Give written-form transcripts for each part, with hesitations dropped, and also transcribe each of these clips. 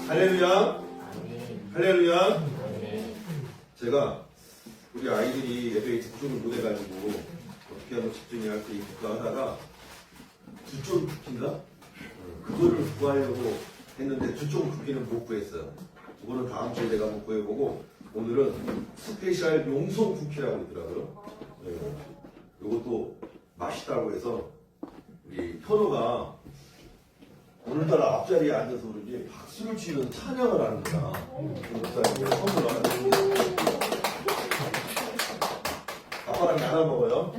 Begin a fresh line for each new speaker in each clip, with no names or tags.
할렐루야. 할렐루야.
아멘.
제가 우리 아이들이 예배에 집중을 못해가지고 어떻게 하면 집중이 할 때 이렇게 하다가 두쪽 쿠키인가? 그거를 구하려고 했는데 두쪽 쿠키는 못 구했어요. 그거는 다음 주에 제가 한번 구해보고 오늘은 스페셜 용성 쿠키라고 있더라고요. 이것도 맛있다고 해서 우리 현호가 오늘따라 앞자리에 앉아서 그런지 박수를 치는 찬양을 하는 거야. 목사님이 선물 하는 아빠랑 나눠 먹어요.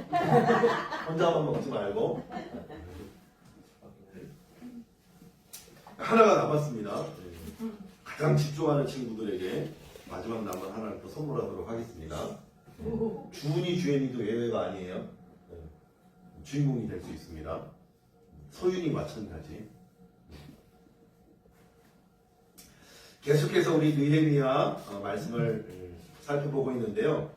혼자만 먹지 말고. 하나가 남았습니다. 가장 집중하는 친구들에게 마지막 남은 하나를 또 선물하도록 하겠습니다. 주은이 주연이도 예외가 아니에요. 주인공이 될 수 있습니다. 서윤이 마찬가지. 계속해서 우리 느헤미야 말씀을 살펴보고 있는데요.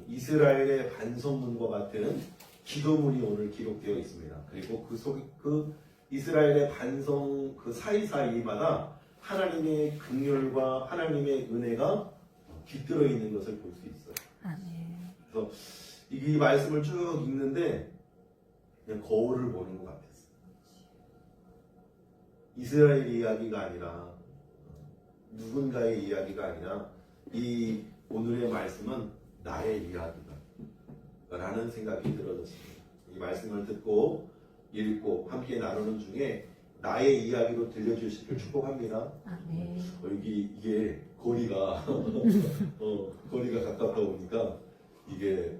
이스라엘의 반성문과 같은 기도문이 오늘 기록되어 있습니다. 그리고 그 이스라엘의 반성 그 사이사이마다 하나님의 긍휼과 하나님의 은혜가 깃들어 있는 것을 볼 수 있어요.
아멘.
그래서 이 말씀을 쭉 읽는데 그냥 거울을 보는 것 같았어요. 이스라엘 이야기가 아니라 누군가의 이야기가 아니라 이 오늘의 말씀은 나의 이야기다 라는 생각이 들어졌습니다. 이 말씀을 듣고 읽고 함께 나누는 중에 나의 이야기로 들려주시기를 축복합니다.
아멘.
이게 거리가 거리가 가깝다 보니까 이게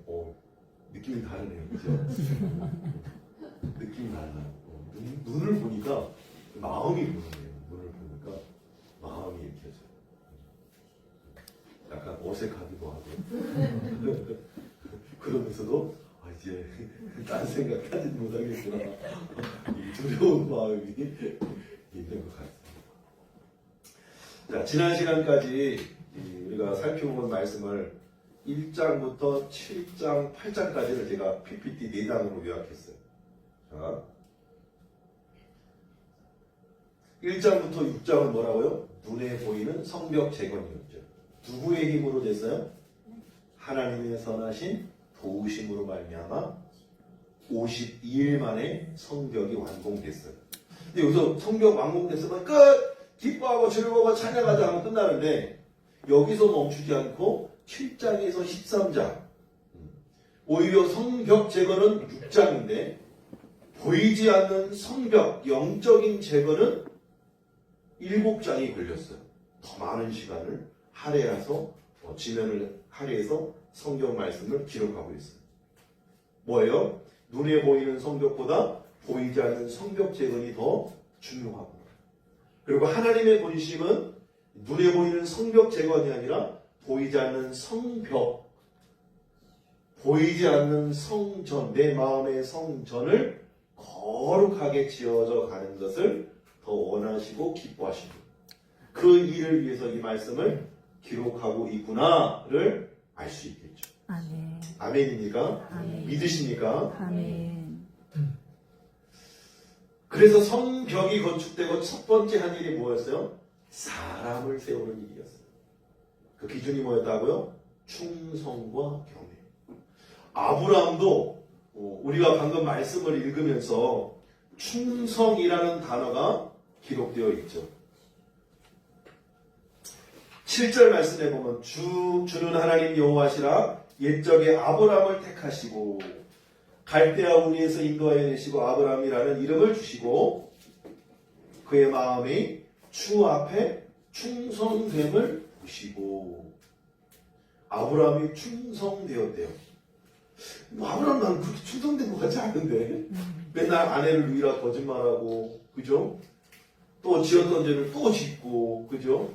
느낌이 다르네요. 그죠? 느낌이 달라요. 눈을 보니까 마음이 보이네요. 눈을 보니까 마음이 읽혀져요. 약간 어색하기도 하고 그러면서도 이제 딴 생각 하지 못하겠구나. 이 두려운 마음이 있는 것 같습니다. 자, 지난 시간까지 우리가 살펴본 말씀을 1장부터 7장, 8장까지를 제가 PPT 4장으로 요약했어요. 자, 1장부터 6장은 뭐라고요? 눈에 보이는 성벽 재건이었죠. 누구의 힘으로 됐어요? 하나님의 선하신 도우심으로 말미암아 52일 만에 성벽이 완공됐어요. 근데 여기서 성벽 완공됐으면 끝! 기뻐하고 즐거워하고 찬양하자 하면 끝나는데 여기서 멈추지 않고 7장에서 13장 오히려 성벽 제거는 6장인데 보이지 않는 성벽 영적인 제거는 7장이 걸렸어요. 더 많은 시간을 할애해서 지면을 할애해서 성경 말씀을 기록하고 있어요. 뭐예요? 눈에 보이는 성벽보다 보이지 않는 성벽 재건이 더 중요하고 그리고 하나님의 본심은 눈에 보이는 성벽 재건이 아니라 보이지 않는 성벽 보이지 않는 성전 내 마음의 성전을 거룩하게 지어져 가는 것을 더 원하시고 기뻐하시고 그 일을 위해서 이 말씀을 기록하고 있구나를 알 수 있겠죠.
아멘.
아멘입니까?
아멘.
믿으십니까?
아멘.
그래서 성벽이 건축되고 첫 번째 한 일이 뭐였어요? 사람을 세우는 일이었어요. 그 기준이 뭐였다고요? 충성과 경외. 아브라함도 우리가 방금 말씀을 읽으면서 충성이라는 단어가 기록되어 있죠. 7절 말씀에 보면 주는 하나님 여호와시라 옛적에 아브라함을 택하시고 갈대아 우리에서 인도하여 내시고 아브라함이라는 이름을 주시고 그의 마음이 주 앞에 충성됨을 보시고 아브라함이 충성되었대요. 아브라함 나는 그렇게 충성된 것 같지 않은데 맨날 아내를 위라 거짓말하고 그죠? 또 지었던 죄를 또 짓고 그죠?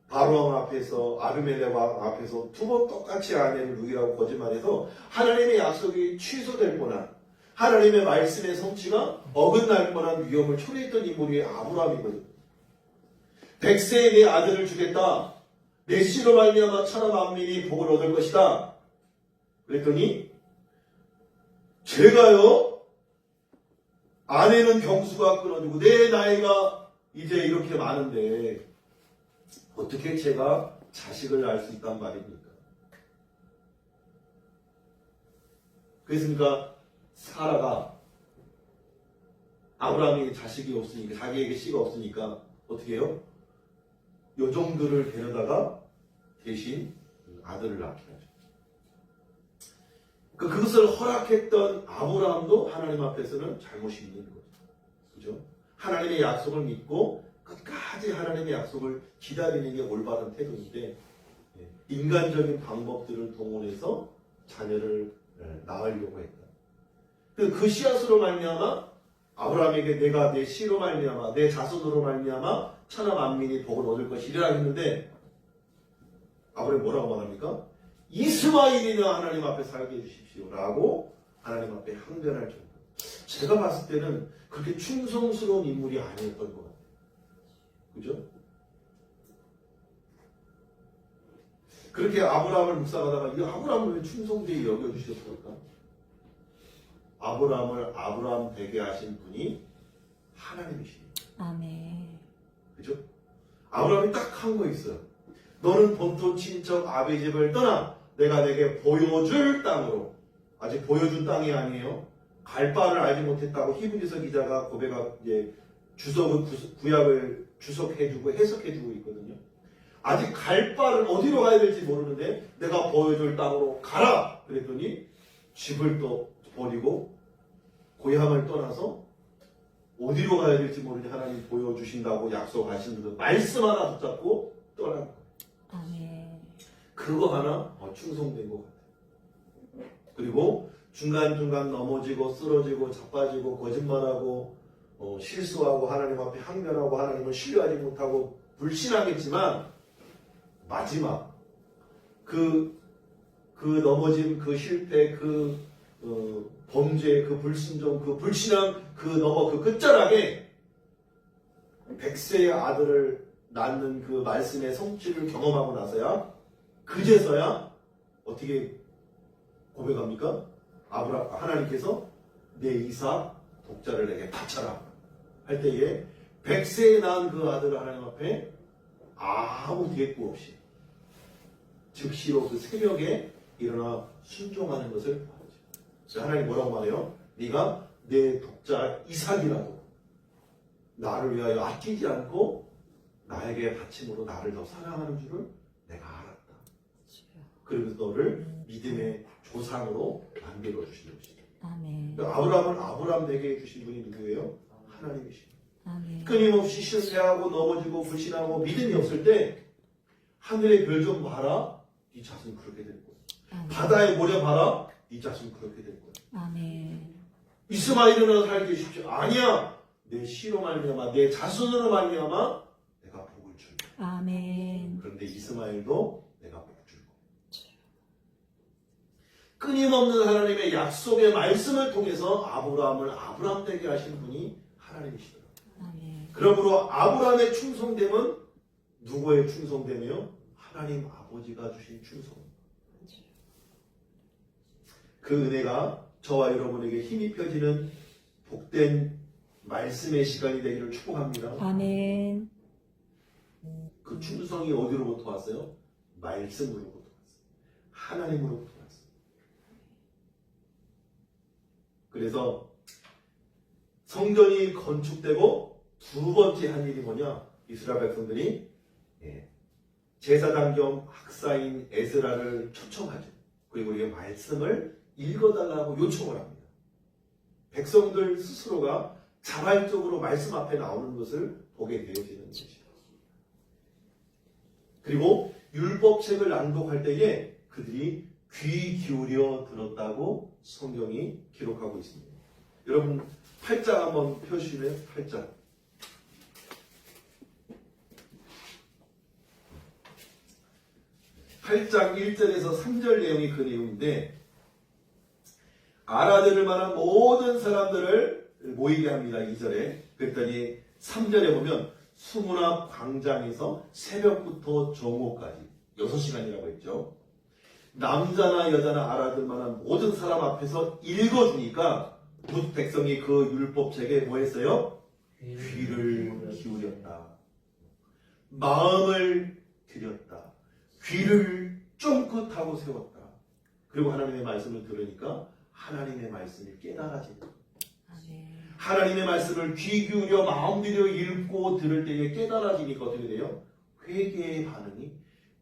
바로왕 앞에서 아비멜렉 왕 앞에서 두 번 똑같이 아내를 누이라고 거짓말해서 하나님의 약속이 취소될 뻔한 하나님의 말씀의 성취가 어긋날 뻔한 위험을 초래했던 인물이 아브라함이거든. 100세에 내 아들을 주겠다. 내 씨로 말미암아 천하 만민이 복을 얻을 것이다. 그랬더니 제가요 아내는 병수가 끊어지고 내 나이가 이제 이렇게 많은데 어떻게 제가 자식을 낳을 수 있단 말입니까? 그랬으니까 사라가 아브라함이 자식이 없으니까 자기에게 씨가 없으니까 어떻게 해요? 요정들을 데려다가 대신 아들을 낳게 하죠. 그것을 허락했던 아브라함도 하나님 앞에서는 잘못이 있는 거죠. 그죠? 하나님의 약속을 믿고 끝까지 하나님의 약속을 기다리는 게 올바른 태도인데 인간적인 방법들을 동원해서 자녀를 낳으려고 했다. 그 씨앗으로 말미암아 아브라함에게 내가 내 씨로 말미암아 내 자손으로 말미암아 천하 만민이 복을 얻을 것이라 했는데 아브라함이 뭐라고 말합니까? 이스마엘이나 하나님 앞에 살게 해주십시오라고 하나님 앞에 항변할 정도. 제가 봤을 때는 그렇게 충성스러운 인물이 아니었던 것 같아요. 그죠? 그렇게 아브라함을 묵상하다가 이 아브라함을 왜 충성되게 여겨주셨을까? 아브라함을 아브라함 되게 하신 분이 하나님이십니다.
아멘.
그죠? 아브라함이 딱 한 거 있어요. 너는 본토 친척 아비 집을 떠나 내가 내게 보여줄 땅으로. 아직 보여준 땅이 아니에요. 갈 바를 알지 못했다고 히브리서 기자가 고백하고 이제 구약을 주석해주고 해석해주고 있거든요. 아직 갈 바를 어디로 가야 될지 모르는데 내가 보여줄 땅으로 가라. 그랬더니 집을 또 버리고 고향을 떠나서 어디로 가야 될지 모르니 하나님 보여주신다고 약속하신 그 말씀 하나 붙잡고 떠난 거예요.
아멘.
그거 하나 충성된 것 같아요. 그리고 중간중간 넘어지고 쓰러지고 자빠지고 거짓말하고 실수하고 하나님 앞에 항변하고 하나님을 신뢰하지 못하고 불신하겠지만 마지막 그 넘어짐, 그 실패, 그 범죄, 그 불순종, 그 불신앙, 그 끝자락에 100세의 아들을 낳는 그 말씀의 성취를 경험하고 나서야 그제서야 어떻게 고백합니까? 하나님께서 내 이삭 독자를 내게 바쳐라 할 때에 100세에 낳은 그 아들을 하나님 앞에 아무 대꾸 없이 즉시로 그 새벽에 일어나 순종하는 것을 보죠. 하나님 뭐라고 말해요? 네가 내 독자 이삭이라도 나를 위하여 아끼지 않고 나에게 바침으로 나를 더 사랑하는 줄을 내가 알았다. 그래서 너를 믿음의 조상으로 만들어 주시는 것이다.
아멘.
아브라함을 아브라함 되게 해주신 분이 누구예요? 하나님이십니다.
아멘.
끊임없이 실패하고 넘어지고 불신하고 믿음이 없을 때 하늘의 별 좀 봐라. 네 자손 그렇게 될 거야.
아멘.
바다의 모래 봐라. 네 자손 그렇게 될 거야.
아멘.
이스마엘이나 살게 해주십시오. 아니야. 내 씨로 말미암아 내 자손으로 말미암아 내가 복을 줄 거야.
아멘.
그런데 이스마엘도 내가 복 줄 거야. 끊임없는 하나님의 약속의 말씀을 통해서 아브라함을 아브라함 되게 하신 분이 하나님이시더라고요.
아멘.
그러므로 아브라함의 충성됨은 누구의 충성됨이요? 하나님 아버지가 주신 충성. 그 은혜가 저와 여러분에게 힘이 펴지는 복된 말씀의 시간이 되기를 축복합니다.
아멘.
그 충성이 어디로부터 왔어요? 말씀으로부터 왔어요. 하나님으로부터 왔어요. 그래서 성전이 건축되고 두 번째 한 일이 뭐냐? 이스라엘 백성들이 제사장 겸 학사인 에스라를 초청하죠. 그리고 이 말씀을 읽어달라고 요청을 합니다. 백성들 스스로가 자발적으로 말씀 앞에 나오는 것을 보게 되어지는 것이죠. 그리고 율법책을 낭독할 때에 그들이 귀 기울여 들었다고 성경이 기록하고 있습니다. 여러분 8장 한번 펴주시면 8장. 8장 1절에서 3절 내용이 그 내용인데 알아들을 만한 모든 사람들을 모이게 합니다. 2절에. 그랬더니 3절에 보면 수문앞 광장에서 새벽부터 정오까지 6시간이라고 했죠. 남자나 여자나 알아들 만한 모든 사람 앞에서 읽어주니까 뭇 백성이 그 율법책에 뭐 했어요? 귀를 기울였다. 마음을 들였다. 귀를 쫑긋하고 세웠다. 그리고 하나님의 말씀을 들으니까 하나님의 말씀이 깨달아진다.
아멘.
하나님의 말씀을 귀 기울여 마음 들여 읽고 들을 때에 깨달아지니까 어떻게 돼요? 회개의 반응이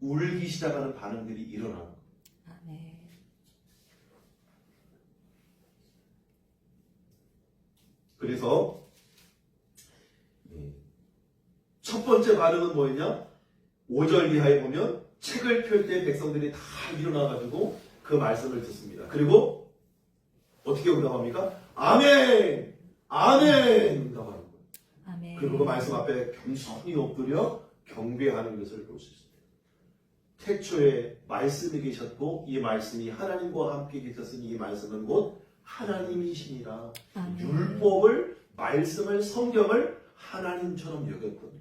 울기 시작하는 반응들이 일어나는 거예요.
아멘.
그래서 첫 번째 반응은 뭐였냐? 5절 이하에 보면 책을 펼 때 백성들이 다 일어나가지고 그 말씀을 듣습니다. 그리고 어떻게 응답합니까? 아멘! 아멘! 응답하는 거예요.
아멘.
그리고 그 말씀 앞에 겸손히 엎드려 경배하는 것을 볼 수 있습니다. 태초에 말씀이 계셨고 이 말씀이 하나님과 함께 계셨으니 이 말씀은 곧 하나님이시니라.
아멘.
율법을, 말씀을, 성경을 하나님처럼 여겼거든요.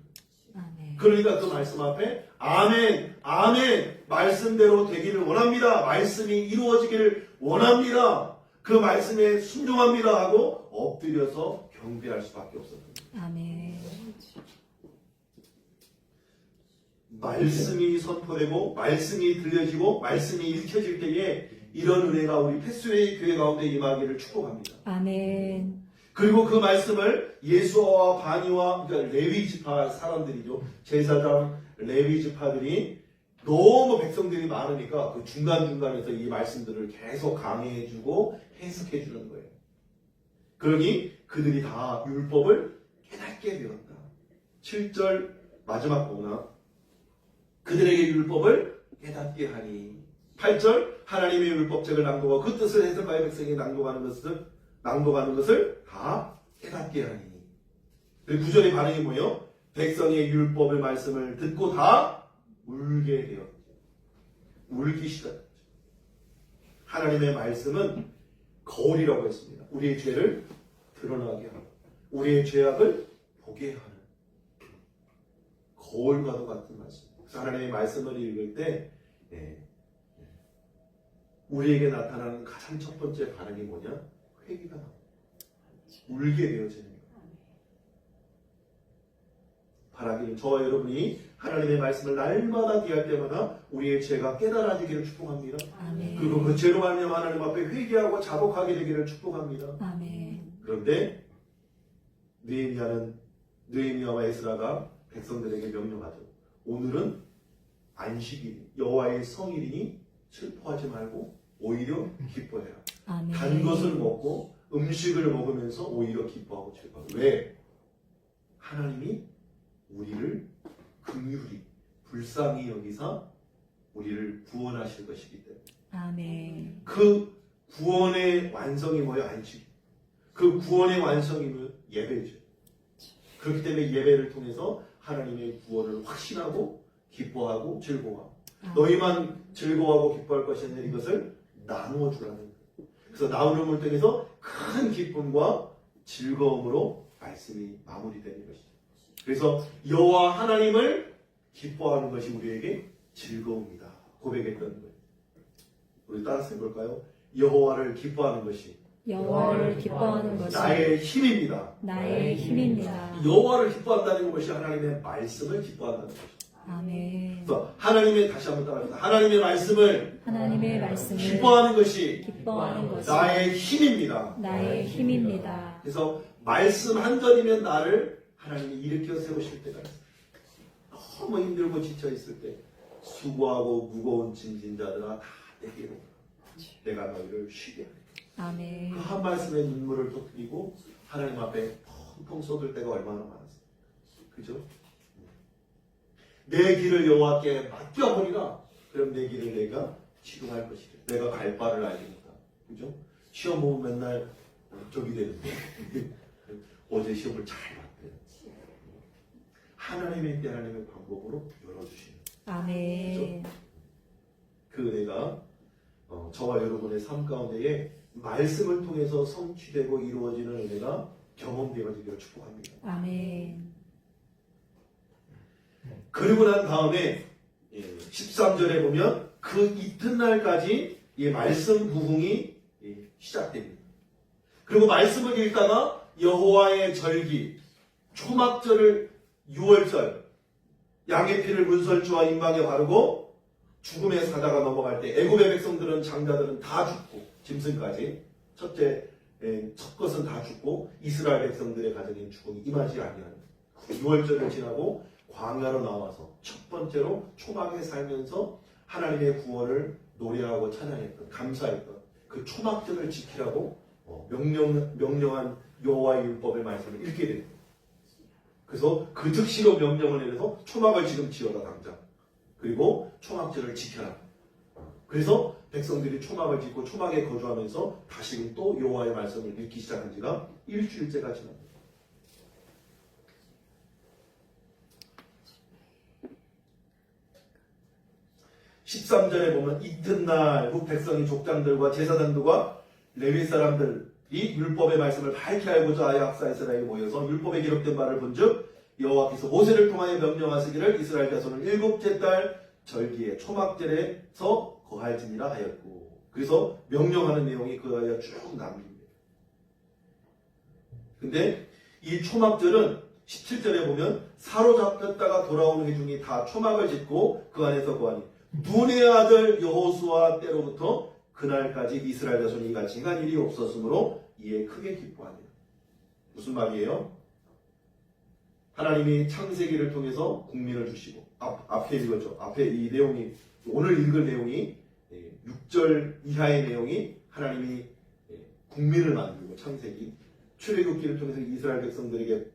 아멘.
그러니까 그 말씀 앞에 아멘, 아멘, 말씀대로 되기를 원합니다. 말씀이 이루어지기를 원합니다. 그 말씀에 순종합니다 하고 엎드려서 경배할 수밖에 없었거든요.
아멘.
말씀이 선포되고 말씀이 들려지고 말씀이 읽혀질 때에 이런 은혜가 우리 패스웨이 교회 가운데 임하기를 축복합니다.
아멘.
그리고 그 말씀을 예수와 바니와 그러니까 레위 지파 사람들이죠. 제사장 레위 지파들이 너무 백성들이 많으니까 그 중간중간에서 이 말씀들을 계속 강해주고 해석해주는 거예요. 그러니 그들이 다 율법을 깨닫게 되었다. 7절 마지막 보나 그들에게 율법을 깨닫게 하니 8절 하나님의 율법책을 낭독하고 그 뜻을 해석하여 백성이 낭독하는 것을 다 깨닫게 하니. 그리고 9절의 반응이 뭐예요? 백성의 율법의 말씀을 듣고 다 울게 되었죠. 울기 시작했죠. 하나님의 말씀은 거울이라고 했습니다. 우리의 죄를 드러나게 하고 우리의 죄악을 보게 하는 거울과도 같은 말씀. 그래서 하나님의 말씀을 읽을 때 우리에게 나타나는 가장 첫 번째 반응이 뭐냐? 회개가 나옵니다. 울게 되어지는 거예요. 바라기는 저와 여러분이 하나님의 말씀을 날마다 귀할 때마다 우리의 죄가 깨달아지기를 축복합니다.
아멘.
그리고 그 죄로 하나님 앞에 회개하고 자복하게 되기를 축복합니다.
아멘.
그런데 느헤미야와 에스라가 백성들에게 명령하죠. 오늘은 안식일, 여호와의 성일이니 슬퍼하지 말고 오히려 기뻐해라.
아멘.
단 것을 먹고 음식을 먹으면서 오히려 기뻐하고 즐거워. 왜? 하나님이 우리를 긍휼히 불쌍히 여기사 우리를 구원하실 것이기 때문에.
아멘.
그 구원의 완성이 뭐예요? 안식. 그 구원의 완성이면 예배죠. 그렇기 때문에 예배를 통해서 하나님의 구원을 확신하고 기뻐하고 즐거워하고 너희만 즐거워하고 기뻐할 것이 아니라 이것을 나누어 주라는 거예요. 그래서 나누음을 통해서 큰 기쁨과 즐거움으로 말씀이 마무리되는 것이죠. 그래서 여호와 하나님을 기뻐하는 것이 우리에게 즐거움이다 고백했던 거예요. 우리 따라서 해볼까요? 여호와를 기뻐하는 것이
여호와를 기뻐하는 것이
나의 힘입니다.
나의 힘입니다.
여호와를 기뻐한다는 것이 하나님의 말씀을 기뻐한다는 것이죠.
아멘.
그래서 하나님의 다시 한번 따라합니다. 하나님의 말씀을
하나님의 말씀을
기뻐하는 것이
기뻐하는 것이
나의 힘입니다.
나의 힘입니다.
그래서 말씀 한 절이면 나를 하나님이 일으켜 세우실 때가 있어요. 너무 힘들고 지쳐 있을 때 수고하고 무거운 짐진 자들아 다 내게로 내가 너희를 쉬게 하리라.
아멘.
그 한 말씀에 눈물을 터뜨리고 하나님 앞에 펑펑 쏟을 때가 얼마나 많았어요. 그죠? 내 길을 여호와께 맡겨버리라. 그럼 내 길을 내가 지도할 것이래. 내가 갈 바를 알리니까. 그죠? 시험 보면 맨날 저기 되는데 어제 시험을 잘 봤대요. 하나님의 방법으로 열어주시는.
아멘.
그 은혜가 저와 여러분의 삶 가운데에 말씀을 통해서 성취되고 이루어지는 은혜가 경험되어지기를 축복합니다.
아멘.
그리고 난 다음에 13절에 보면 그 이튿날까지 이 말씀 부흥이 시작됩니다. 그리고 말씀을 읽다가 여호와의 절기, 초막절을 6월절 양의 피를 문설주와 임방에 바르고 죽음의 사자가 넘어갈 때 애굽의 백성들은 장자들은 다 죽고 짐승까지 첫 것은 다 죽고 이스라엘 백성들의 가정인 죽음이 임하지 아니하는 6월절을 지나고 광야로 나와서 첫 번째로 초막에 살면서 하나님의 구원을 노래하고 찬양했던 감사했던 그 초막절을 지키라고 명령한 여호와의 율법의 말씀을 읽게 됩니다. 그래서 그 즉시로 명령을 내려서 초막을 지금 지어라 당장. 그리고 초막절을 지켜라. 그래서 백성들이 초막을 짓고 초막에 거주하면서 다시금 또 여호와의 말씀을 읽기 시작한 지가 일주일째가 지납니다. 13절에 보면 이튿날 후 백성이 족장들과 제사장들과 레위 사람들이 율법의 말씀을 밝히 알고자 아이 학사 이스라엘에 모여서 율법에 기록된 바를 본즉 여호와께서 모세를 통하여 명령하시기를 이스라엘 자손을 일곱째 달 절기에 초막절에서 거할지니라 하였고, 그래서 명령하는 내용이 그하여 쭉 나옵니다. 근데 이 초막절은 17절에 보면 사로잡혔다가 돌아오는 회중이 다 초막을 짓고 그 안에서 거하니 눈의 아들 여호수아 때로부터 그날까지 이스라엘 자손이 이같이 행한 일이 없었으므로 이에 크게 기뻐하니라. 무슨 말이에요? 하나님이 창세기를 통해서 국민을 주시고 앞에 읽었죠. 앞에 이 내용이 오늘 읽을 내용이 6절 이하의 내용이 하나님이 국민을 만들고 창세기 출애굽기를 통해서 이스라엘 백성들에게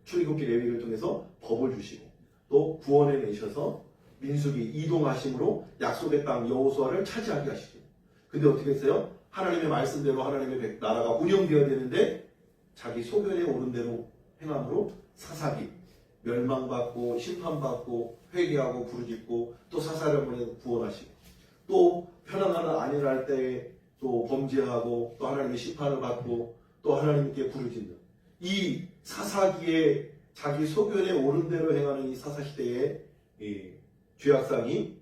출애굽기 레위기를 통해서 법을 주시고 또 구원해 내셔서 민수기 이동하심으로 약속의 땅 여호수아를 차지하게 하시죠. 근데 어떻게 했어요? 하나님의 말씀대로 하나님의 나라가 운영되어야 되는데 자기 소견에 오른 대로 행함으로 사사기 멸망받고 심판받고 회개하고 부르짖고 또 사사를 보내서 구원하시고 또 편안한 아내를 할 때 또 범죄하고 또 하나님의 심판을 받고 또 하나님께 부르짖는 이 사사기에 자기 소견에 오른 대로 행하는 이 사사시대의 죄악상이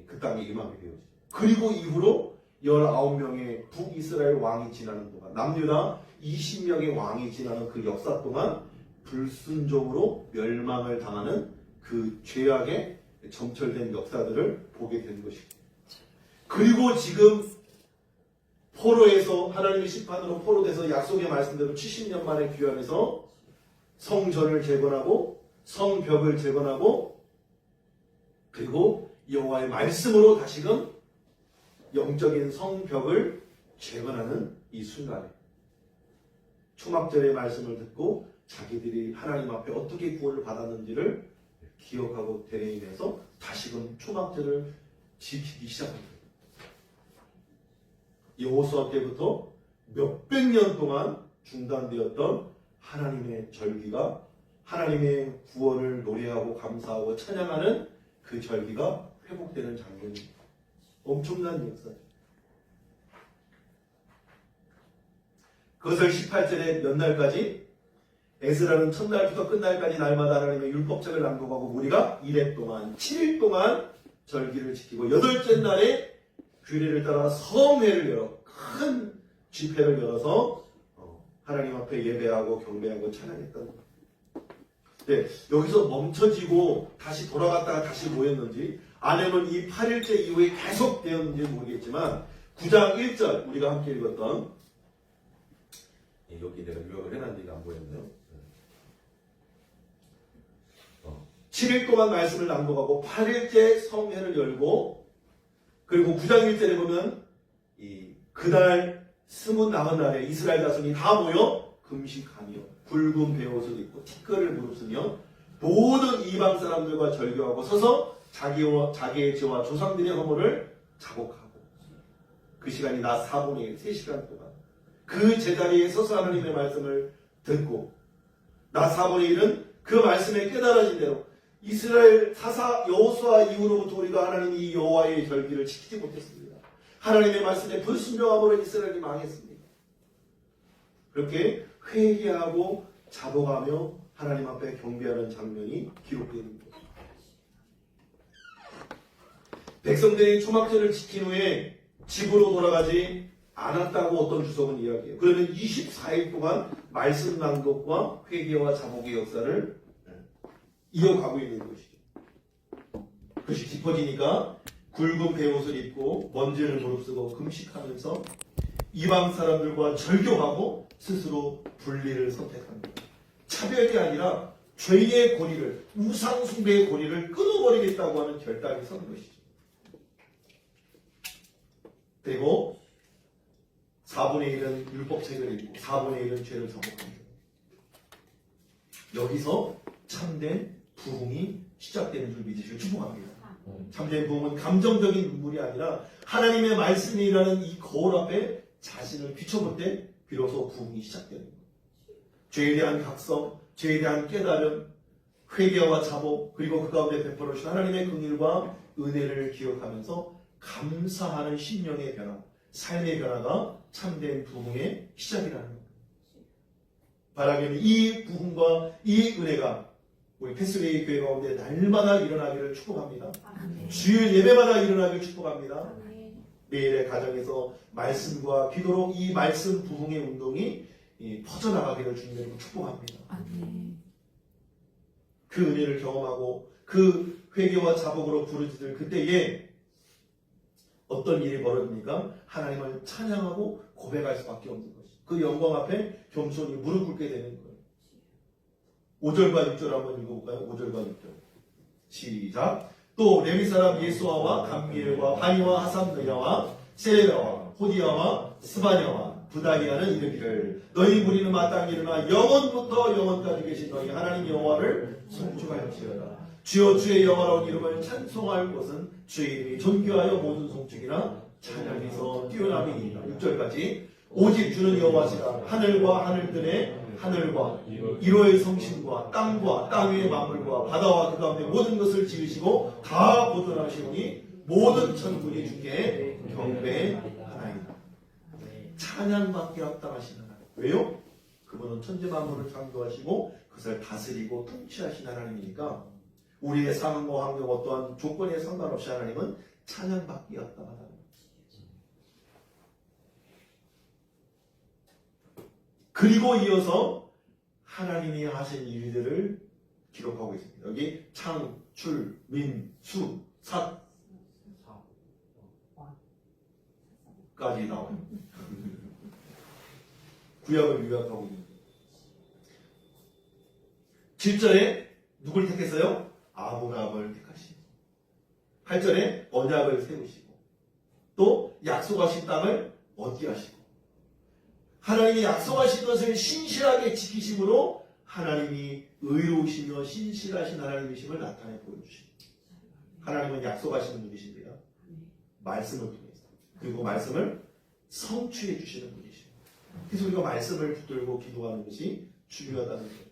그 땅에 임하게 되었죠. 그리고 이후로 19명의 북이스라엘 왕이 지나는 동안 남유다 20명의 왕이 지나는 그 역사 동안 불순종으로 멸망을 당하는 그 죄악의 점철된 역사들을 보게 된 것입니다. 그리고 지금 포로에서 하나님의 심판으로 포로돼서 약속의 말씀대로 70년 만에 귀환해서 성전을 재건하고 성벽을 재건하고 그리고 여호와의 말씀으로 다시금 영적인 성벽을 재건하는 이 순간에 초막절의 말씀을 듣고 자기들이 하나님 앞에 어떻게 구원을 받았는지를 기억하고 되뇌이면서 다시금 초막절을 지키기 시작합니다. 여호수아 때부터 몇백 년 동안 중단되었던 하나님의 절기가 하나님의 구원을 노래하고 감사하고 찬양하는 그 절기가 회복되는 장면입니다. 엄청난 역사죠. 그것을 18절에 몇 날까지 에스라는 첫날부터 끝날까지 날마다 하나님의 율법책을 낭독하고 무리가 2회 동안 7일 동안 절기를 지키고 8째 날에 규례를 따라 성회를 열어 큰 집회를 열어서 하나님 앞에 예배하고 경배하고 찬양했던 것. 네, 여기서 멈춰지고 다시 돌아갔다가 다시 모였는지 아니면 이 8일째 이후에 계속 되었는지 모르겠지만 9장 1절 우리가 함께 읽었던 여기 내가 요약을 해놨는데 안 보였네요. 7일 동안 말씀을 낭독하고 8일째 성회를 열고 그리고 9장 1절에 보면 그날 스무 남은 날에 이스라엘 자손이 다 모여 금식하며 붉은 베옷을 입고 티끌을 무릅쓰며 모든 이방 사람들과 절교하고 서서 자기의 죄와 조상들의 허물을 자복하고 그 시간이 낮 4분의 1, 3시간 동안 그 제자리에 서서 하나님의 말씀을 듣고 낮 4분의 1은 그 말씀에 깨달아진 대로 이스라엘 사사 여호수아 이후로부터 우리가 하나님 이 여호와의 절기를 지키지 못했습니다. 하나님의 말씀에 불순종함으로 이스라엘이 망했습니다. 그렇게 회개하고 자복하며 하나님 앞에 경배하는 장면이 기록됩니다. 백성들이 초막절을 지킨 후에 집으로 돌아가지 않았다고 어떤 주석은 이야기해요. 그러면 24일 동안 말씀 낭독과 회개와 자복의 역사를 이어가고 있는 것이죠. 그것이 깊어지니까 굵은 베옷을 입고 먼지를 무릅쓰고 금식하면서 이방 사람들과 절교하고 스스로 분리를 선택합니다. 차별이 아니라 죄의 고리를, 우상 숭배의 고리를 끊어버리겠다고 하는 결단이 선 것이죠. 그리고 4분의 1은 율법책을 읽고 4분의 1은 죄를 정복합니다. 여기서 참된 부흥이 시작되는 줄 믿으시길 축복합니다. 참된 부흥은 감정적인 눈물이 아니라 하나님의 말씀이 일하는 이 거울 앞에 자신을 비춰볼 때 비로소 부흥이 시작되는 거예요. 죄에 대한 각성, 죄에 대한 깨달음, 회개와 자복, 그리고 그 가운데 베풀어 주신 하나님의 긍휼과 은혜를 기억하면서 감사하는 심령의 변화, 삶의 변화가 참된 부흥의 시작이라는 겁니다. 바라기는 이 부흥과 이 은혜가 우리 패스웨이 교회 가운데 날마다 일어나기를 축복합니다. 주일 예배마다 일어나기를 축복합니다. 매일의 가정에서 말씀과 기도로 이 말씀 부흥의 운동이 퍼져나가기를 주님으로 축복합니다. 그 은혜를 경험하고 그 회개와 자복으로 부르짖을 그때에 어떤 일이 벌어집니까? 하나님을 찬양하고 고백할 수밖에 없는 것이죠. 그 영광 앞에 겸손히 무릎 꿇게 되는 거예요. 5절과 6절 한번 읽어볼까요? 5절과 6절 시작. 또 레위 사람 예수아와 감미엘과 바니와 하삼느야와 세레라와 호디아와 스바냐와 부다니아는 이르기를 너희 무리는 마땅히 일어나 영원부터 영원까지 계신 너희 하나님 여호와를 송축할지어다. 주여 주의 영화로운 이름을 찬송할 것은 주의 이름이 존귀하여 모든 송축이나 찬양에서 뛰어남이니이다. 6절까지 오직 주는 여호와시라. 하늘과 하늘들의 하늘과 이로의 성신과 땅과 땅 위의 만물과 바다와 그 가운데 모든 것을 지으시고 다 보존하시오니 모든 천군이 주께 경배하나이다. 찬양받기 합당하신 하나님. 왜요? 그분은 천지 만물을 창조하시고 그것을 다스리고 통치하신 하나님이니까 우리의 상황과 환경 어떠한 조건에 상관없이 하나님은 찬양받기 합당하다는 거예요. 그리고 이어서 하나님이 하신 일들을 기록하고 있습니다. 여기 창, 출, 민, 수, 삿 까지 나와요. 구약을 요약하고 있는 거예요. 7절에 누굴 택했어요? 아브라함을 택하시고 8절에 언약을 세우시고 또 약속하신 땅을 얻게 하시고 하나님이 약속하신 것을 신실하게 지키심으로 하나님이 의로우시며 신실하신 하나님이심을 나타내 보여주시고 하나님은 약속하시는 분이신데요. 말씀을 통해서 그리고 말씀을 성취해 주시는 분이시고 그래서 우리가 말씀을 붙들고 기도하는 것이 중요하다는 거예요.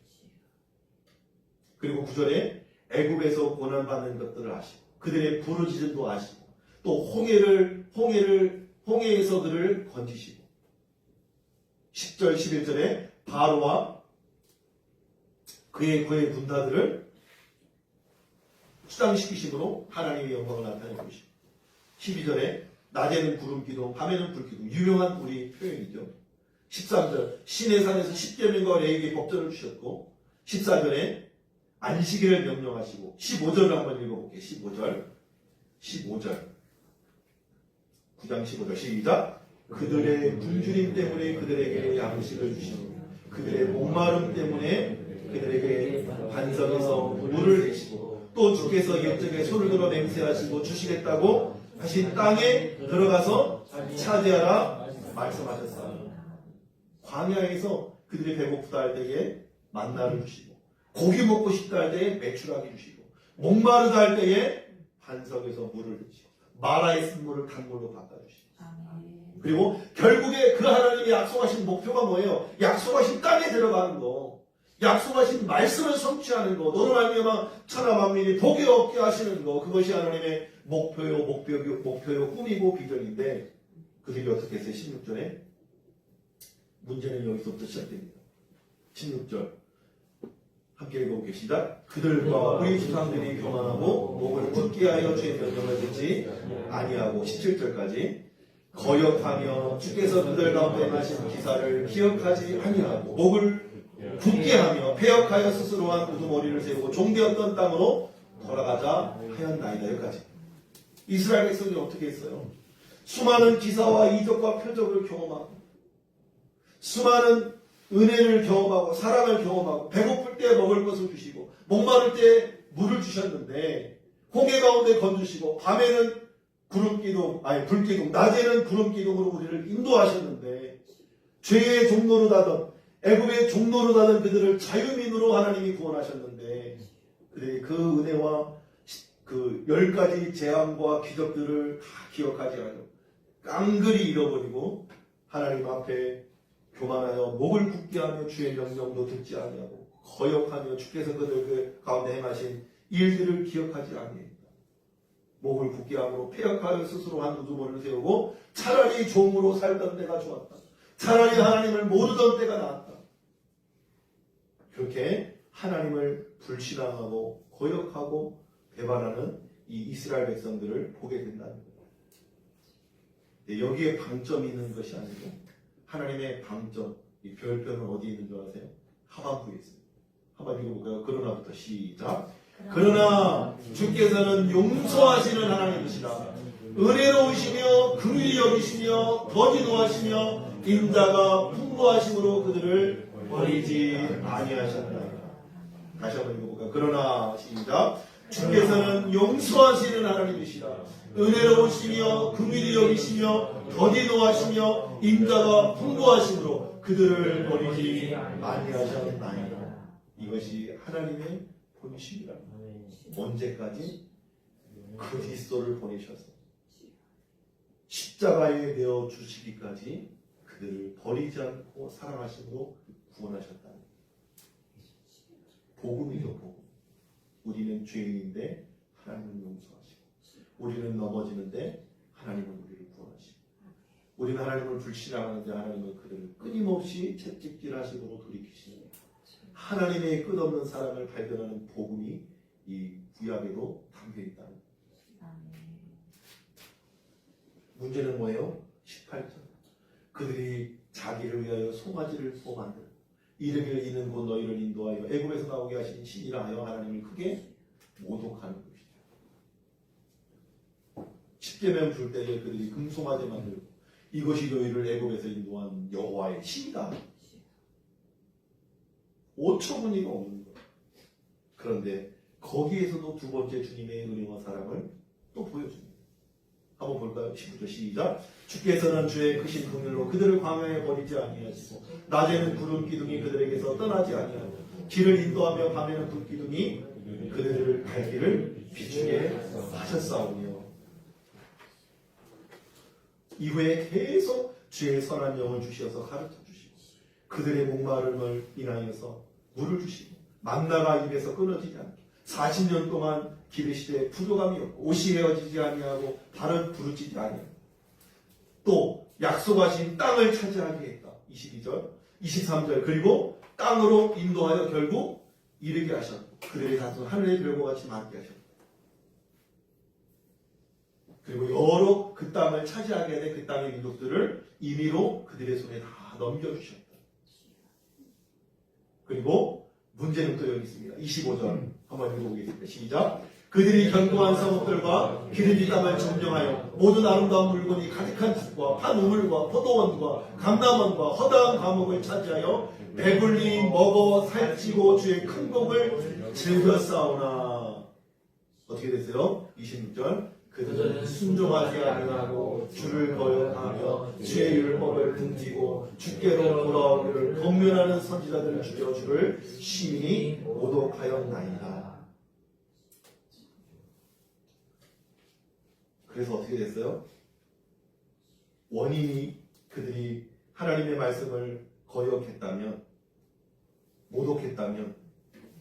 그리고 9절에 애굽에서 고난받는 것들을 아시고 그들의 부르짖음도 아시고 또 홍해에서 그를 건지시고 10절 11절에 바로와 그의 군사들을 수장시키심으로 하나님의 영광을 나타내 보시고 12절에 낮에는 구름 기둥 밤에는 불 기둥 유명한 우리 표현이죠. 13절 신의 산에서 십계명과 레위기의 법전을 주셨고 14절에 안식일을 명령하시고 15절을 한번 읽어볼게요. 15절 9장 15절 시작. 그들의 굶주림 때문에 그들에게 양식을 주시고 그들의 목마름 때문에 그들에게 반석에서 물을 내시고 또 주께서 옛적에 손을 들어 맹세하시고 주시겠다고 하신 땅에 들어가서 차지하라 말씀하셨어요. 광야에서 그들이 배고프다 할 때에 만나를 주시고 고기 먹고 싶다 할 때에 메추라기 주시고 목마르다 할 때에 반석에서 물을 주시고 마라의 쓴물을 강물로 바꿔주시고 그리고 결국에 그 하나님이 약속하신 목표가 뭐예요? 약속하신 땅에 들어가는 거, 약속하신 말씀을 성취하는 거, 너로 말미암아 천하 만민이 복이 얻게 하시는 거, 그것이 하나님의 목표요 꿈이고 비전인데 그들이 어떻게 했어요? 16절에 문제는 여기서부터 시작됩니다. 16절 함께 읽어보겠습니다. 그들과 우리 조상들이 교만하고 목을 굳게 하여 주의 명령을 듣지 아니하고 17절까지 거역하며 주께서 그들 가운데 하신 기사를 기억하지 아니하고 목을 굳게 하며 패역하여 스스로 한 우두머리를 세우고 종되었던 땅으로 돌아가자 하였나이다. 여기까지. 이스라엘 백성이 어떻게 했어요? 수많은 기사와 이적과 표적을 경험하고 수많은 은혜를 경험하고 사랑을 경험하고 배고플 때 먹을 것을 주시고 목마를 때 물을 주셨는데 홍해 가운데 건주시고 밤에는 불기둥, 낮에는 구름기둥으로 우리를 인도하셨는데 죄의 종로로 다던 애굽의 종로로 다던 그들을 자유민으로 하나님이 구원하셨는데 그들이 그 은혜와 그 10가지 재앙과 기적들을 다 기억하지 않고 깡그리 잃어버리고 하나님 앞에 교만하여 목을 굳게 하며 주의 명령도 듣지 아니하고 거역하며 주께서 그들 그 가운데 행하신 일들을 기억하지 아니합니다. 목을 굳게 함으로 패역하여 스스로 한 우두머리를 세우고 차라리 종으로 살던 때가 좋았다. 차라리 하나님을 모르던 때가 나았다. 그렇게 하나님을 불신앙하고 거역하고 배반하는 이 이스라엘 백성들을 보게 된다는 거예요. 여기에 방점이 있는 것이 아니고 하나님의 방점, 이 별표는 어디에 있는 줄 아세요? 하반부에 있습니다. 한번 읽어볼까요? 그러나부터 시작. 그러나 주께서는 용서하시는 하나님이시라. 은혜로우시며 긍휼히 여기시며 더디 노하시며 인자가 풍부하심으로 그들을 버리지 아니하셨나이다. 다시 한번 읽어볼까요? 그러나 시작. 주께서는 용서하시는 하나님이시라. 은혜로우시며 긍휼히 여기시며 더디 노하시며 인자가 풍부하심으로 그들을 버리지 아니하셨나이다. 이것이 하나님의 본심이라. 언제까지? 그리스도를 보내셔서 십자가에 내어 주시기까지 그들을 버리지 않고 사랑하심으로 구원하셨다는 복음이죠. 복음. 우리는 죄인인데 하나님은 용서하시고 우리는 넘어지는데 하나님은 우리를 구원하시고 우리는 하나님을 불신하는데 하나님은 그들을 끊임없이 채찍질하심으로 돌이키시는 하나님의 끝없는 사랑을 발견하는 복음이 이 구약에도 담겨있다는 거예요. 문제는 뭐예요? 18절. 그들이 자기를 위하여 송아지를 뽑아만들 이르기를 이는 곧 너희를 인도하여 애굽에서 나오게 하신 신이라 하여 하나님을 크게 모독하는 것이죠. 십계명 줄 때에 그들이 금송아지 만들고 이것이 너희를 애굽에서 인도한 여호와의 신이다. 5초분이가 없는 거예요. 그런데 거기에서도 두 번째 주님의 은혜와 사랑을 또 보여줍니다. 한번 볼까요? 19절 시작. 주께서는 주의 크신 긍휼로 그들을 광야에 버리지 아니하시고 낮에는 구름 기둥이 그들에게서 떠나지 아니하고 길을 인도하며 밤에는 불 기둥이 그들을 갈 길을 비추게 하셨사오며 이후에 계속 주의 선한 영을 주셔서 가르쳐 주시고 그들의 목마름을 인하여서 물을 주시고 만나가 입에서 끊어지지 않게 40년 동안 기르시되 부족함이 없고 옷이 헤어지지 아니하고 발은 부르짖지 아니하고 또 약속하신 땅을 차지하게 했다. 22절, 23절 그리고 땅으로 인도하여 결국 이르게 하셨고 그들의 자손 하늘의 별과 같이 많게 하셨고 그리고 여러 그 땅을 차지하게 된 그 땅의 민족들을 임의로 그들의 손에 다 넘겨주셨다. 그리고 문제는 또 여기 있습니다. 25절 한번 읽어보겠습니다. 시작. 그들이 견고한 성읍들과 기름진 땅을 점령하여 모든 아름다운 물건이 가득한 집과 판 우물과 포도원과 감람원과 허다한 감옥을 차지하여 배불리 먹어 살찌고 주의 큰 복을 즐겼사오나 어떻게 됐어요? 26절 그들은 순종하지 아니하고 주를 거역하며 주의 율법을 등지고 주께로 돌아오기를 권면하는 선지자들을 죽여 주를 심히 모독하였나이다. 그래서 어떻게 됐어요? 원인이 그들이 하나님의 말씀을 거역했다면 모독했다면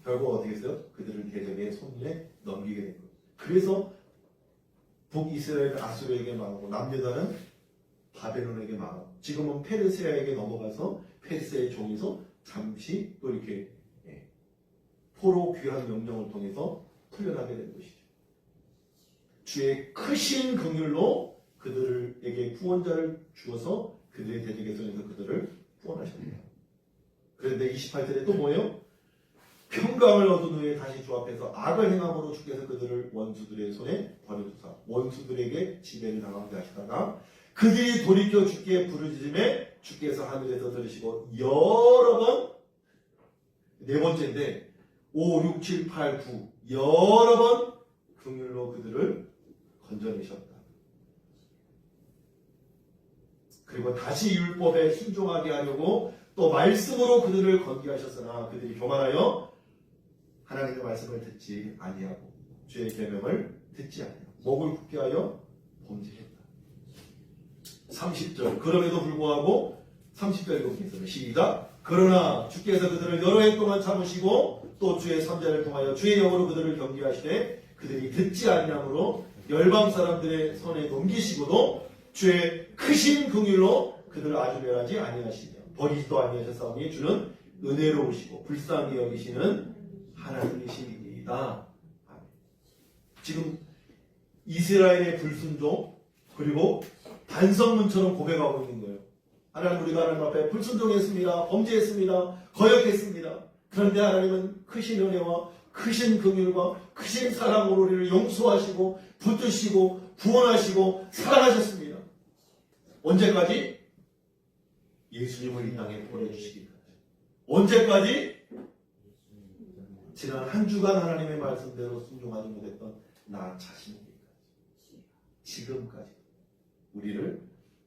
결국 어떻게 했어요? 그들을 대적의 손에 넘기게 된 거예요. 그래서 북이스라엘은 아수르에게 망하고 남유다는 바벨론에게 망하고 지금은 페르시아에게 넘어가서 페르시아의 종에서 잠시 또 이렇게 포로 귀환 명령을 통해서 풀려나게 된 것이죠. 주의 크신 긍휼로 그들에게 구원자를 주어서 그들의 대적에서 그들을 구원하셨네요. 그런데 28절에 또 뭐예요? 평강을 얻은 후에 다시 주 앞에서 악을 행함으로 주께서 그들을 원수들의 손에 버려주사 원수들에게 지배를 당하게 하시다가 그들이 돌이켜 주께 부르짖음에 주께서 하늘에서 들으시고 여러 번, 네 번째인데 5, 6, 7, 8, 9 여러 번 긍휼로 그들을 건져내셨다. 그리고 다시 율법에 순종하게 하려고 또 말씀으로 그들을 건기하셨으나 그들이 교만하여 하나님의 말씀을 듣지 아니하고 주의 계명을 듣지 아니하고 목을 굳게 하여 범죄했다. 30절 그럼에도 불구하고 30절 읽겠습니다. 시작. 그러나 주께서 그들을 여러 해 동안 참으시고 또 주의 선자를 통하여 주의 영으로 그들을 경계하시되 그들이 듣지 아니하므로 열방 사람들의 손에 넘기시고도 주의 크신 긍휼로 그들을 아주 멸하지 아니하시며 버리지도 아니하셨사오니 주는 은혜로우시고 불쌍히 여기시는 하나님이시니이다. 지금 이스라엘의 불순종 그리고 반성문처럼 고백하고 있는 거예요. 하나님 우리가 하나님 앞에 불순종했습니다. 범죄했습니다. 거역했습니다. 그런데 하나님은 크신 은혜와 크신 긍휼과 크신 사랑으로 우리를 용서하시고 붙드시고 구원하시고 사랑하셨습니다. 언제까지? 예수님을 이 땅에 보내주시기까지. 언제까지? 지난 한 주간 하나님의 말씀대로 순종하지 못했던 나 자신에게까지. 지금까지 우리를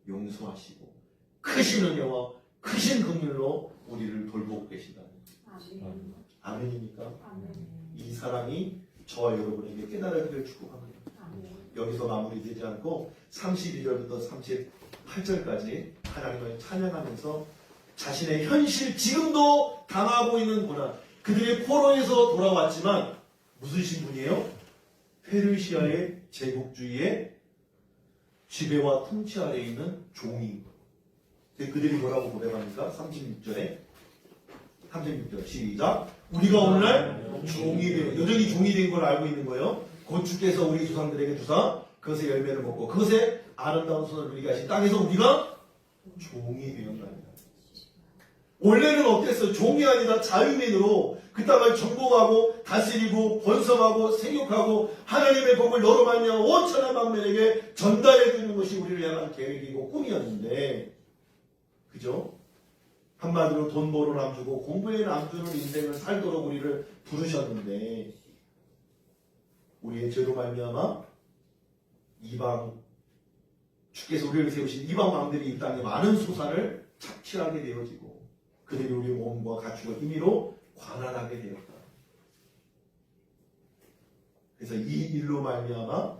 용서하시고 크신 은혜와 크신 긍휼로 우리를 돌보고 계시다는 아멘입니까? 이 사랑이 저와 여러분에게 깨달아지길 축복합니다. 여기서 마무리되지 않고 32절부터 38절까지 하나님을 찬양하면서 자신의 현실 지금도 당하고 있는 고난 그들이 포로에서 돌아왔지만 무슨 신분이에요? 페르시아의 제국주의의 지배와 통치 아래에 있는 종인 거예요. 그들이 뭐라고 고백합니까? 36절에 36절 시작. 우리가 오늘날 종이 되어 여전히 종이 된 걸 알고 있는 거예요. 곧 주께서 우리 조상들에게 주사 그것의 열매를 먹고 그것의 아름다운 손을 누리게 하신 땅에서 우리가 종이 되었나이다. 원래는 어땠어요? 종이 아니라 자유민으로 그 땅을 정복하고 다스리고 번성하고 생육하고 하나님의 복을 너로 말미암아 온천한 만민에게 전달해 주는 것이 우리를 향한 계획이고 꿈이었는데 그죠? 한마디로 돈 벌어 남주고 공부에 남주는 인생을 살도록 우리를 부르셨는데 우리의 죄로 말미암아 이방 주께서 우리를 세우신 이방 왕들이 이 땅에 많은 소산을 착취하게 되어지고 그들이 우리 몸과 가축을 임의로 관할하게 되었다. 그래서 이 일로 말미암아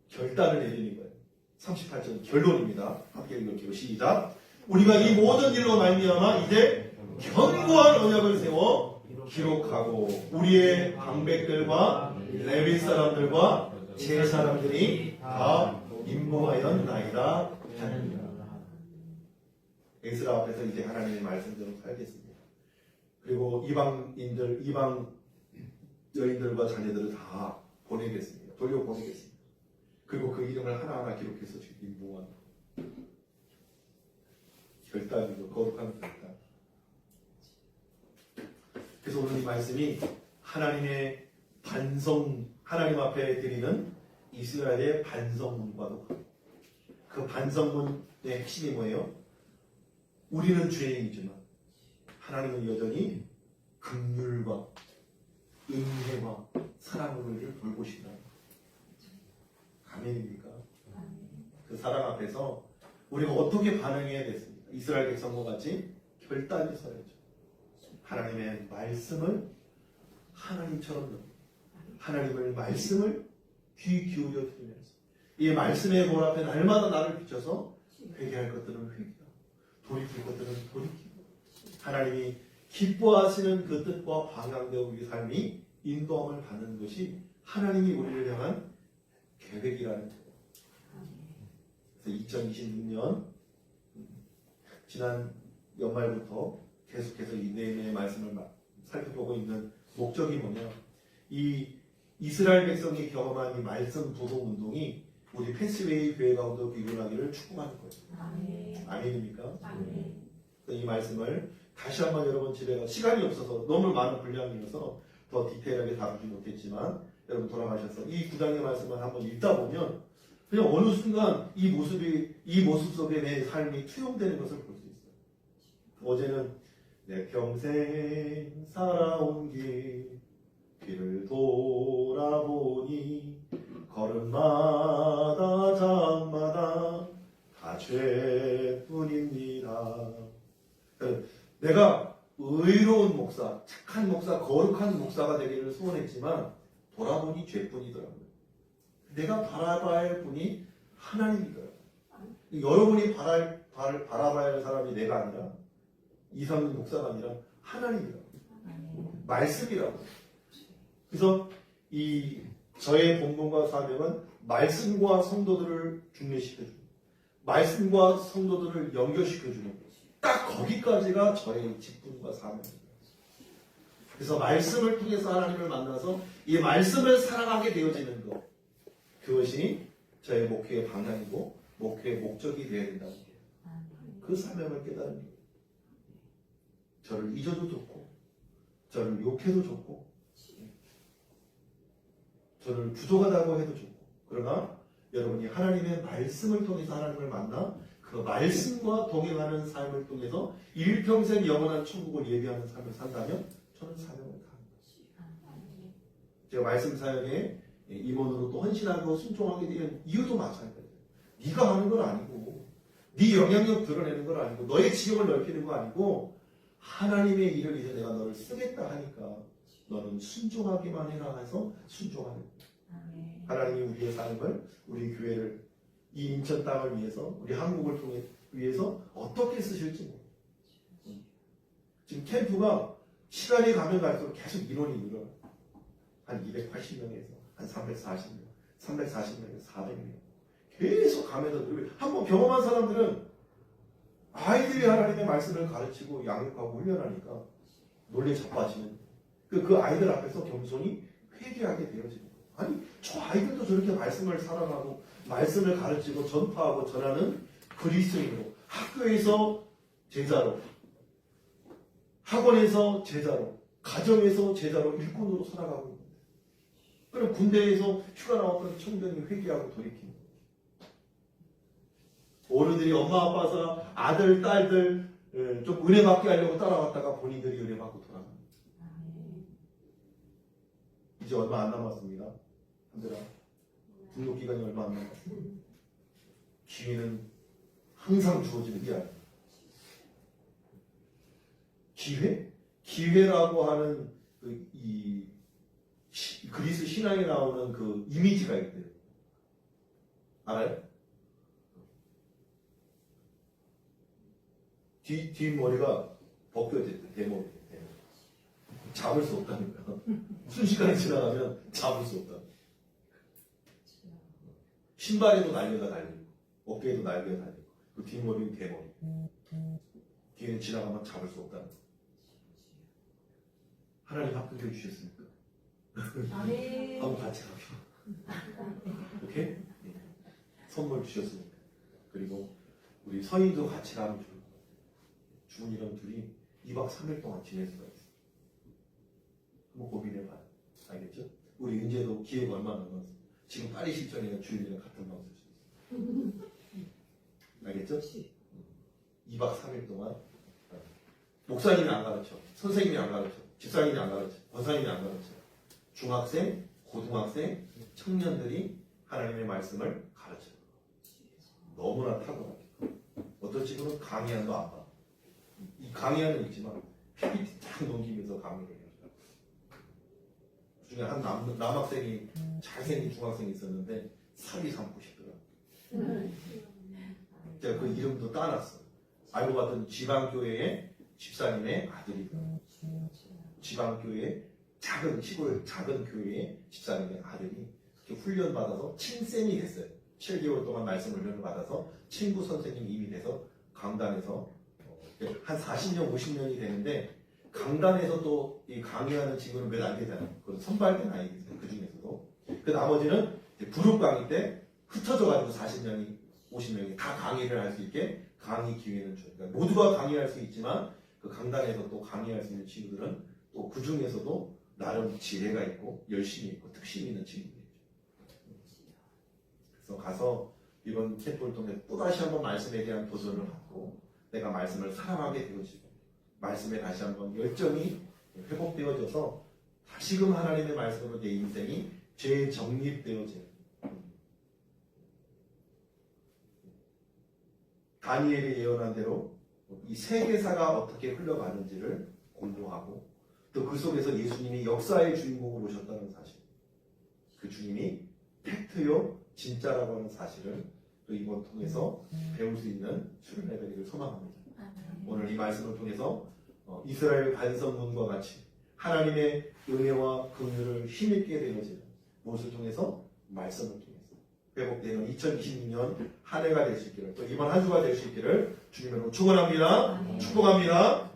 결단을 내리는 거예요. 38절 결론입니다. 함께 읽을게요. 시작. 우리가 이 모든 일로 말미암아 이제 견고한 언약을 세워 기록하고 우리의 방백들과 레위 사람들과 제 사람들이 다 임무하였나이다 하느니라. 에스라 앞에서 이제 하나님의 말씀대로 살겠습니다. 그리고 이방인들, 이방 여인들과 자녀들을 다 보내겠습니다. 돌려보내겠습니다. 그리고 그 이름을 하나하나 기록해서 지금 임무한 결단이고 거룩한 결단. 그래서 오늘 이 말씀이 하나님의 반성, 하나님 앞에 드리는 이스라엘의 반성문과도 그 반성문의 핵심이 뭐예요? 우리는 죄인이지만 하나님은 여전히 긍휼과 은혜와 사랑으로 우리를 돌보신다. 아멘입니까? 그 사랑 앞에서 우리가 어떻게 반응해야 됐습니까? 이스라엘 백성과 같이 결단이 서야죠. 하나님의 말씀을 하나님처럼 듣고 하나님의 말씀을 귀 기울여 들으면서 이 말씀의 볼 앞에 날마다 나를 비춰서 회개할 것들은 회개하고 돌이킬 것들은 돌이키고 하나님이 기뻐하시는 그 뜻과 방향되어 우리 삶이 인도함을 받는 것이 하나님이 우리를 향한 계획이라는 거예요. 그래서 2026년 지난 연말부터 계속해서 이 내용의 말씀을 살펴보고 있는 목적이 뭐냐, 이 이스라엘 백성이 경험한 이 말씀 부흥 운동이 우리 패스웨이 교회 가운데 일어나기를 축복하는 거예요.
아멘.
아멘입니까?
아멘.
이 말씀을 다시 한번 여러분 집에 가 시간이 없어서 너무 많은 분량이어서 더 디테일하게 다루지 못했지만 여러분 돌아가셔서 이 9장의 말씀을 한번 읽다 보면 그냥 어느 순간 이 모습 속에 내 삶이 투영되는 것을 볼 수 있어요. 어제는 내 평생 살아온 길을 돌아보니 걸음마다 장마다 다 죄뿐입니다. 내가 의로운 목사, 착한 목사, 거룩한 목사가 되기를 소원했지만 돌아보니 죄뿐이더라고요. 내가 바라봐야 할 분이 하나님이더라고요. 여러분이 바라봐야 할 사람이 내가 아니라 이상민 목사가 아니라 하나님이라고. 말씀이라고. 그래서 이 저의 본분과 사명은 말씀과 성도들을 중매시켜주는, 말씀과 성도들을 연결시켜주는 딱 거기까지가 저의 직분과 사명입니다. 그래서 말씀을 통해서 하나님을 만나서 이 말씀을 살아가게 되어지는 것, 그것이 저의 목회의 방향이고 목회의 목적이 되어야 된다는 거예요. 그 사명을 깨달은 거예요. 저를 잊어도 좋고 저를 욕해도 좋고 저를 부족하다고 해도 좋고, 그러나 여러분이 하나님의 말씀을 통해서 하나님을 만나 그 말씀과 동행하는 삶을 통해서 일평생 영원한 천국을 예비하는 삶을 산다면 저는 사명을 다하는 것입니다. 제가 말씀 사역에 임원으로 또 헌신하고 순종하게 된 이유도 마찬가지예요. 네가 하는 건 아니고 네 영향력 드러내는 건 아니고 너의 지역을 넓히는 거 아니고 하나님의 일을 위해서 내가 너를 쓰겠다 하니까 너는 순종하기만 해라 해서 순종하는 거예요. 하나님이 우리의 삶을, 우리 교회를, 이 인천 땅을 위해서, 우리 한국을 위해서 어떻게 쓰실지 모르겠어요. 지금 캠프가 시간이 가면 갈수록 계속 인원이 늘어요. 한 280명에서 한 340명, 340명에서 400명. 계속 가면서 늘어요. 한번 경험한 사람들은 아이들이 하나님의 말씀을 가르치고 양육하고 훈련하니까 논리에 자빠지는 그 아이들 앞에서 겸손히 회개하게 되어지는 거예요. 아니, 저 아이들도 저렇게 말씀을 사랑하고 말씀을 가르치고 전파하고 전하는 그리스도인으로, 학교에서 제자로, 학원에서 제자로, 가정에서 제자로, 일꾼으로 살아가고 있는 거예요. 그럼 군대에서 휴가 나왔던 청년이 회개하고 돌이키는 거예요. 어른들이 엄마 아빠가 아들 딸들 좀 은혜 받게 하려고 따라갔다가 본인들이 은혜 받고 돌아갑니다. 이제 얼마 안 남았습니다. 한들아, 등록 기간이 얼마 안 남았습니다. 기회는 항상 주어지는 게 아니에요. 기회라고 하는 이 그리스 신앙에 나오는 그 이미지가 있대요. 알아요? 뒷머리가 벗겨졌대. 대머리. 잡을 수 없다는 거야. 순식간에 지나가면 잡을 수 없다. 신발에도 날개가 달리고 어깨에도 날개가 달리고 그 뒷머리는 대머리. 뒤에 지나가면 잡을 수 없다는 거야. 하나님 합격해 주셨습니까? 한번 같이 합시다. 오케이? 네. 선물 주셨으니까. 그리고 우리 서인도 같이 가면 좋을 것 같아요. 주은이랑 둘이 2박 3일 동안 지낼 수가 있어요. 한번 고민해봐요. 알겠죠? 우리 은재도 기획 얼마 남았어. 지금 파리 실전이나 주일이랑 같은 방을 쓸 수 있어. 알겠죠? 2박 3일 동안 목사님이 안 가르쳐, 선생님이 안 가르쳐, 집사님이 안 가르쳐, 권사님이 안 가르쳐. 중학생, 고등학생, 청년들이 하나님의 말씀을 가르쳐요. 너무나 탁월하게. 어떤 친구는 강의안도 안 봐. 이 강의안은 있지만 PPT 딱 넘기면서 강의를 해요. 그 중에 한 남학생이 잘생긴 중학생이 있었는데 살이 삼고 싶더라. 제가 그 이름도 따놨어. 알고 봤더니 지방교회의 집사님의 아들이더라. 지방교회 작은 시골 작은 교회의 집사님의 아들이 훈련받아서 친쌤이 됐어요. 7개월 동안 말씀 훈련을 받아서 친구 선생님이 이미 돼서 강단에서 한 40년 50년이 되는데 강단에서 또 이 강의하는 친구는 몇 안 되잖아요. 그건 선발된 아이들 그 중에서도. 그 나머지는 그룹 강의 때 흩어져 가지고 40명이 50명이 다 강의를 할 수 있게 강의 기회는 줘요. 그러니까 모두가 강의할 수 있지만 그 강단에서 또 강의할 수 있는 친구들은 또 그 중에서도 나름 지혜가 있고 열심히 있고 특심이 있는 친구들이죠. 그래서 가서 이번 캠프를 통해 또다시 한번 말씀에 대한 도전을 갖고 내가 말씀을 사랑하게 되어지고 말씀에 다시 한번 열정이 회복되어져서 다시금 하나님의 말씀으로 내 인생이 재정립되어져요. 다니엘이 예언한 대로 이 세계사가 어떻게 흘러가는지를 공부하고 또 그 속에서 예수님이 역사의 주인공으로 오셨다는 사실, 그 주님이 팩트요 진짜라고 하는 사실을 또 이번 통해서 배울 수 있는 수련회 되기를 소망합니다. 오늘 이 말씀을 통해서 이스라엘 반성문과 같이 하나님의 은혜와 긍휼을 힘있게 되어지는 무엇을 통해서 말씀을 통해서 회복되는 2026년 한 해가 될 수 있기를 또 이번 한 주가 될 수 있기를 주님으로 축원합니다. 축복합니다.